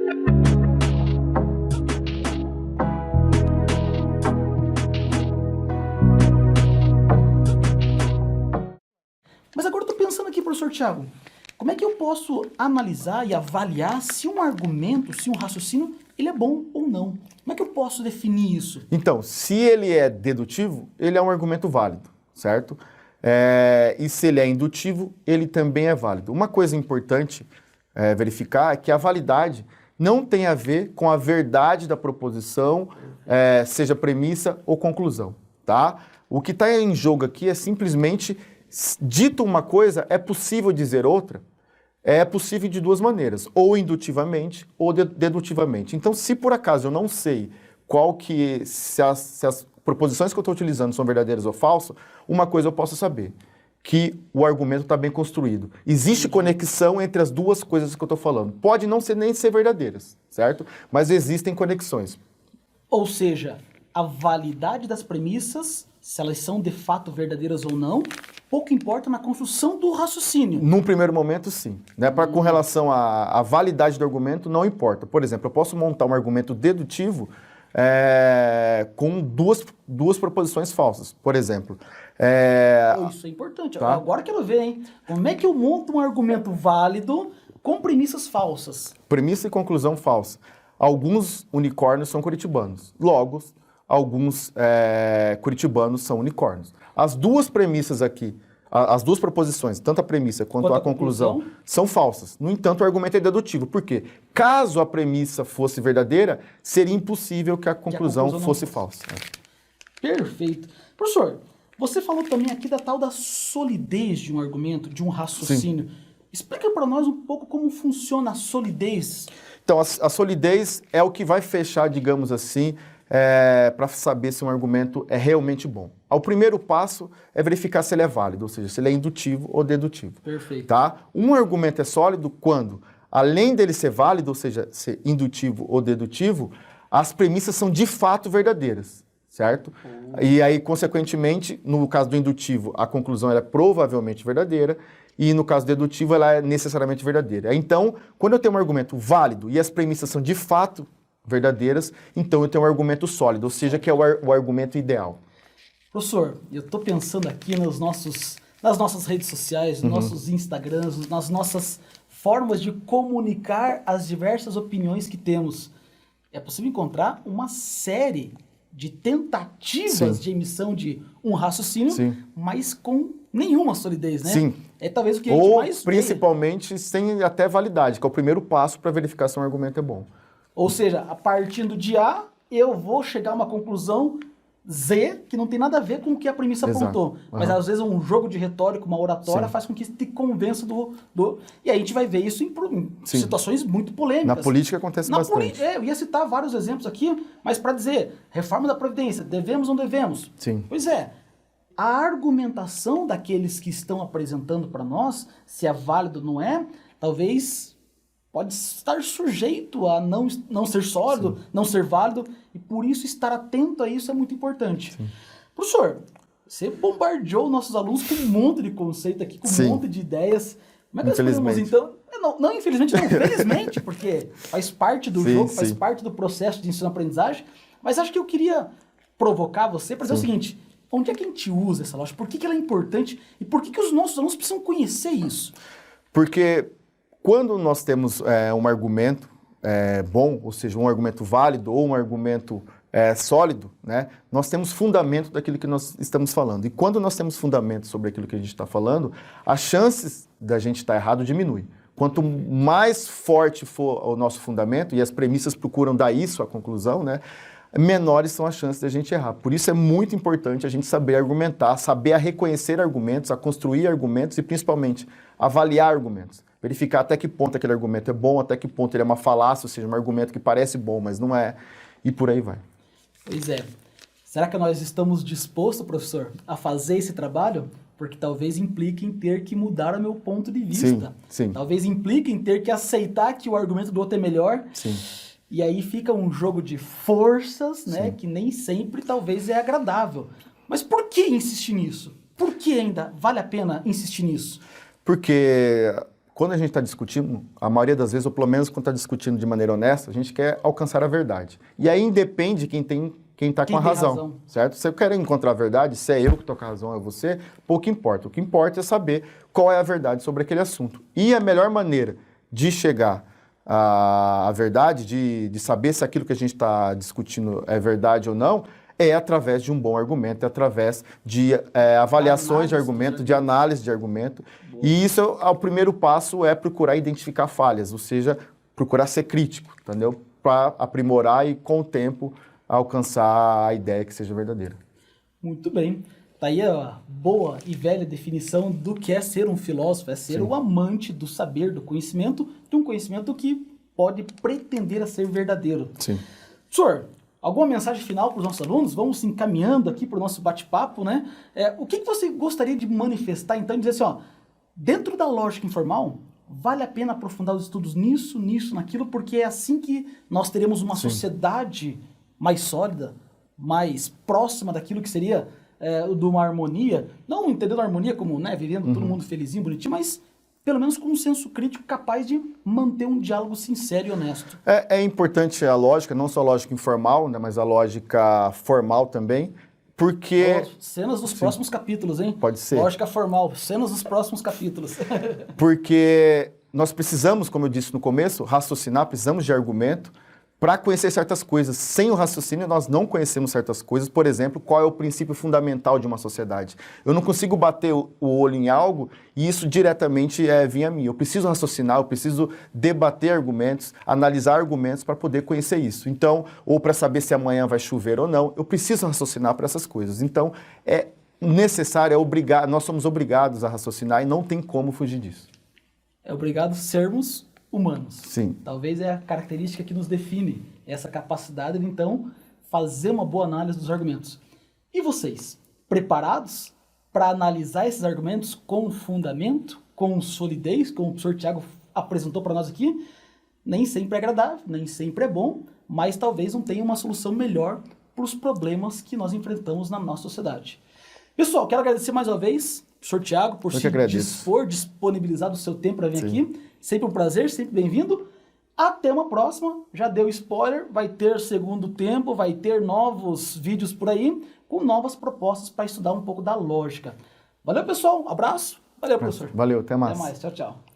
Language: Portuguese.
Mas agora eu estou pensando aqui, professor Thiago, como é que eu posso analisar e avaliar se um argumento, se um raciocínio, ele é bom ou não? Como é que eu posso definir isso? Então, se ele é dedutivo, ele é um argumento válido, certo? E se ele é indutivo, ele também é válido. Uma coisa importante verificar é que a validade não tem a ver com a verdade da proposição, seja premissa ou conclusão, tá? O que está em jogo aqui é simplesmente, dito uma coisa, é possível dizer outra? É possível de duas maneiras, ou indutivamente ou dedutivamente. Então, se por acaso eu não sei se as proposições que eu estou utilizando são verdadeiras ou falsas, uma coisa eu posso saber, que o argumento está bem construído. Existe conexão entre as duas coisas que eu estou falando. Pode não ser nem ser verdadeiras, certo? Mas existem conexões. Ou seja, a validade das premissas, se elas são de fato verdadeiras ou não, pouco importa na construção do raciocínio. Num primeiro momento, sim. Né? Com relação à validade do argumento, não importa. Por exemplo, eu posso montar um argumento dedutivo com duas proposições falsas. Por exemplo... Isso é importante. Tá? Agora eu quero ver, hein? Como é que eu monto um argumento válido com premissas falsas? Premissa e conclusão falsa. Alguns unicórnios são curitibanos. Logo, alguns curitibanos são unicórnios. As duas premissas aqui, as duas proposições, tanto a premissa quanto a conclusão, são falsas. No entanto, o argumento é dedutivo. Por quê? Caso a premissa fosse verdadeira, seria impossível que a conclusão fosse falsa. Perfeito. Professor, você falou também aqui da tal da solidez de um argumento, de um raciocínio. Sim. Explica para nós um pouco como funciona a solidez. Então, a solidez é o que vai fechar, digamos assim, para saber se um argumento é realmente bom. O primeiro passo é verificar se ele é válido, ou seja, se ele é indutivo ou dedutivo. Perfeito. Tá? Um argumento é sólido quando, além dele ser válido, ou seja, ser indutivo ou dedutivo, as premissas são de fato verdadeiras, certo? E aí, consequentemente, no caso do indutivo, a conclusão é provavelmente verdadeira, e no caso dedutivo, ela é necessariamente verdadeira. Então, quando eu tenho um argumento válido e as premissas são de fato verdadeiras, então eu tenho um argumento sólido, ou seja, que é o argumento ideal. Professor, eu estou pensando aqui nas nossas redes sociais, nos nossos Instagrams, nas nossas formas de comunicar as diversas opiniões que temos. É possível encontrar uma série de tentativas de emissão de um raciocínio, mas com nenhuma solidez, né? Sim. É talvez o que a gente mais principalmente sem até validade, que é o primeiro passo para verificar se um argumento é bom. Ou seja, a partir de A, eu vou chegar a uma conclusão Z, que não tem nada a ver com o que a premissa apontou. Mas às vezes um jogo de retórica, uma oratória, faz com que te convença do... E aí a gente vai ver isso em situações muito polêmicas. Na política acontece bastante. Eu ia citar vários exemplos aqui, mas para dizer, reforma da Previdência, devemos ou não devemos? Sim. Pois é, a argumentação daqueles que estão apresentando para nós, se é válido ou não é, talvez pode estar sujeito a não ser sólido, não ser válido, e por isso estar atento a isso é muito importante. Sim. Professor, você bombardeou nossos alunos com um monte de conceito aqui, com um monte de ideias. Como é que nós podemos, então... Não, infelizmente, não, felizmente, porque faz parte do jogo, faz parte do processo de ensino-aprendizagem, mas acho que eu queria provocar você para dizer o seguinte: onde é que a gente usa essa lógica? Por que ela é importante? E por que os nossos alunos precisam conhecer isso? Porque quando nós temos um argumento bom, ou seja, um argumento válido ou um argumento sólido, né, nós temos fundamento daquilo que nós estamos falando. E quando nós temos fundamento sobre aquilo que a gente está falando, as chances da gente estar errado diminuem. Quanto mais forte for o nosso fundamento, e as premissas procuram dar isso à conclusão, né, menores são as chances da gente errar. Por isso é muito importante a gente saber argumentar, saber reconhecer argumentos, a construir argumentos e principalmente avaliar argumentos. Verificar até que ponto aquele argumento é bom, até que ponto ele é uma falácia, ou seja, um argumento que parece bom, mas não é, e por aí vai. Pois é. Será que nós estamos dispostos, professor, a fazer esse trabalho? Porque talvez implique em ter que mudar o meu ponto de vista. Sim. Talvez implique em ter que aceitar que o argumento do outro é melhor. Sim. E aí fica um jogo de forças, né, que nem sempre talvez é agradável. Mas por que insistir nisso? Por que ainda vale a pena insistir nisso? Porque quando a gente está discutindo, a maioria das vezes, ou pelo menos quando está discutindo de maneira honesta, a gente quer alcançar a verdade. E aí independe quem está com a razão, certo? Se eu quero encontrar a verdade, se é eu que estou com a razão, é você, pouco importa. O que importa é saber qual é a verdade sobre aquele assunto. E a melhor maneira de chegar à verdade, de saber se aquilo que a gente está discutindo é verdade ou não, é através de um bom argumento, é através de avaliações de argumento, de análise de argumento. Boa. E isso, o primeiro passo é procurar identificar falhas, ou seja, procurar ser crítico, entendeu? Para aprimorar e, com o tempo, alcançar a ideia que seja verdadeira. Muito bem. Tá aí a boa e velha definição do que é ser um filósofo, é ser o amante do saber, do conhecimento, de um conhecimento que pode pretender a ser verdadeiro. Sim. Professor, alguma mensagem final para os nossos alunos? Vamos se encaminhando aqui para o nosso bate-papo, né? O que você gostaria de manifestar, então, e dizer assim, ó, dentro da lógica informal, vale a pena aprofundar os estudos nisso, naquilo, porque é assim que nós teremos uma sociedade mais sólida, mais próxima daquilo que seria de uma harmonia, não entendendo a harmonia como, né, vivendo todo mundo felizinho, bonitinho, mas pelo menos com um senso crítico capaz de manter um diálogo sincero e honesto. É importante a lógica, não só a lógica informal, né, mas a lógica formal também, porque... cenas dos próximos capítulos, hein? Pode ser. Lógica formal, cenas dos próximos capítulos. Porque nós precisamos, como eu disse no começo, raciocinar, precisamos de argumento para conhecer certas coisas. Sem o raciocínio, nós não conhecemos certas coisas. Por exemplo, qual é o princípio fundamental de uma sociedade? Eu não consigo bater o olho em algo e isso diretamente vir a mim. Eu preciso raciocinar, eu preciso debater argumentos, analisar argumentos para poder conhecer isso. Então, ou para saber se amanhã vai chover ou não, eu preciso raciocinar para essas coisas. Então, é necessário, nós somos obrigados a raciocinar e não tem como fugir disso. É obrigado sermos humanos. Sim. Talvez é a característica que nos define, essa capacidade de, então, fazer uma boa análise dos argumentos. E vocês, preparados para analisar esses argumentos com fundamento, com solidez, como o professor Tiago apresentou para nós aqui? Nem sempre é agradável, nem sempre é bom, mas talvez não tenha uma solução melhor para os problemas que nós enfrentamos na nossa sociedade. Pessoal, quero agradecer mais uma vez, professor Tiago, por se dispor, disponibilizar do seu tempo para vir aqui. Sempre um prazer, sempre bem-vindo. Até uma próxima. Já deu spoiler, vai ter segundo tempo, vai ter novos vídeos por aí, com novas propostas para estudar um pouco da lógica. Valeu, pessoal. Abraço. Valeu, professor. Valeu, até mais. Até mais. Tchau, tchau.